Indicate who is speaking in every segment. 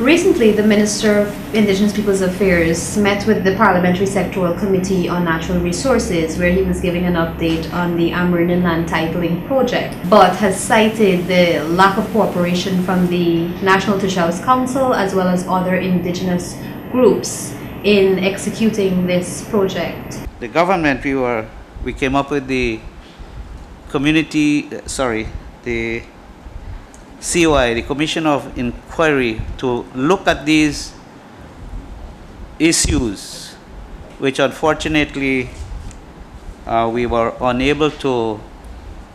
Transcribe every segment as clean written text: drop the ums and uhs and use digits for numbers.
Speaker 1: Recently, the Minister of Indigenous Peoples Affairs met with the Parliamentary Sectoral Committee on Natural Resources, where he was giving an update on the Amerindian Land Titling Project, but has cited the lack of cooperation from the National Tushaus Council as well as other Indigenous groups in executing this project.
Speaker 2: The government, we came up with the the COI, the Commission of Inquiry, to look at these issues, which unfortunately we were unable to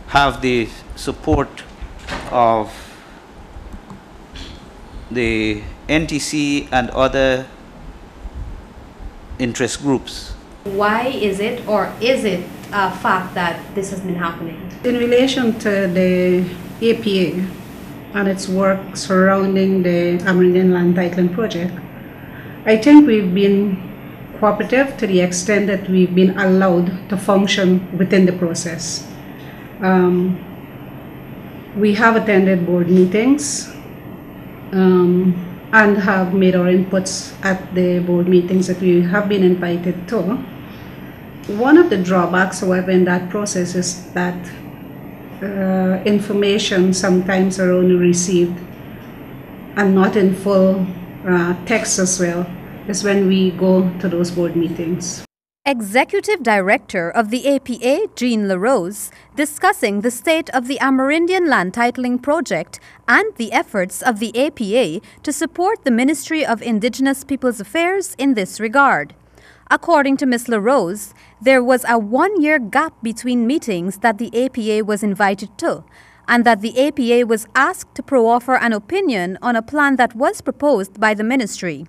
Speaker 2: have the support of the NTC and other interest groups.
Speaker 1: Why is it, or is it a fact that this has been happening?
Speaker 3: In relation to the APA and its work surrounding the Amerindian Land Titling Project, I think we've been cooperative to the extent that we've been allowed to function within the process. We have attended board meetings and have made our inputs at the board meetings that we have been invited to. One of the drawbacks, however, in that process is that information sometimes are only received and not in full text as well, is when we go to those board meetings.
Speaker 4: Executive Director of the APA, Jean LaRose, discussing the state of the Amerindian Land Titling Project and the efforts of the APA to support the Ministry of Indigenous Peoples Affairs in this regard. According to Ms. LaRose, there was a one-year gap between meetings that the APA was invited to, and that the APA was asked to proffer an opinion on a plan that was proposed by the ministry.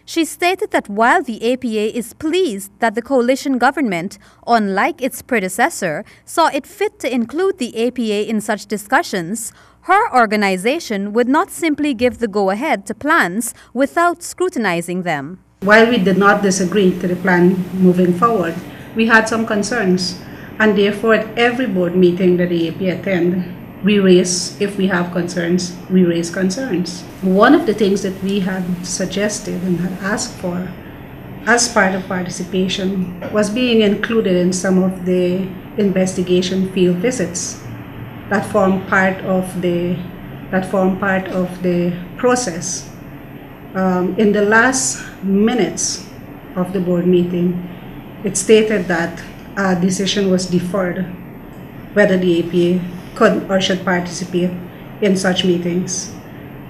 Speaker 4: She stated that while the APA is pleased that the coalition government, unlike its predecessor, saw it fit to include the APA in such discussions, her organization would not simply give the go-ahead to plans without scrutinizing them.
Speaker 3: While we did not disagree to the plan moving forward, we had some concerns, and therefore at every board meeting that the APA attend, we raise, if we have concerns, we raise concerns. One of the things that we had suggested and had asked for as part of participation was being included in some of the investigation field visits that form part of the process. In the last minutes of the board meeting, it stated that a decision was deferred whether the APA could or should participate in such meetings.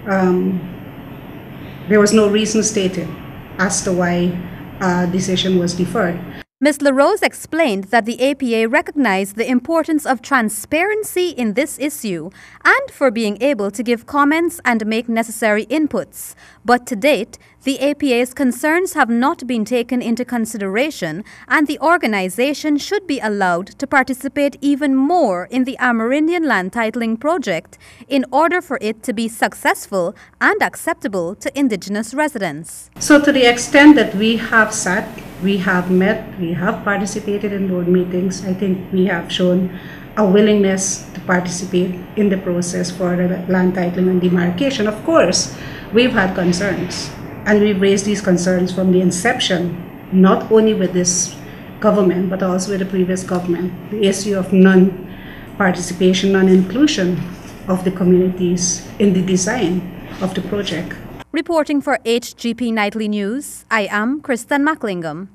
Speaker 3: There was no reason stated as to why a decision was deferred.
Speaker 4: Ms. LaRose explained that the APA recognized the importance of transparency in this issue and for being able to give comments and make necessary inputs. But to date, the APA's concerns have not been taken into consideration, and the organization should be allowed to participate even more in the Amerindian Land Titling Project in order for it to be successful and acceptable to Indigenous residents.
Speaker 3: So to the extent that we have sat, we have met, we have participated in board meetings, I think we have shown a willingness to participate in the process for the land titling and demarcation. Of course, we've had concerns, and we've raised these concerns from the inception, not only with this government, but also with the previous government. The issue of non-participation, non-inclusion of the communities in the design of the project.
Speaker 4: Reporting for HGP Nightly News, I am Kristen Macklingam.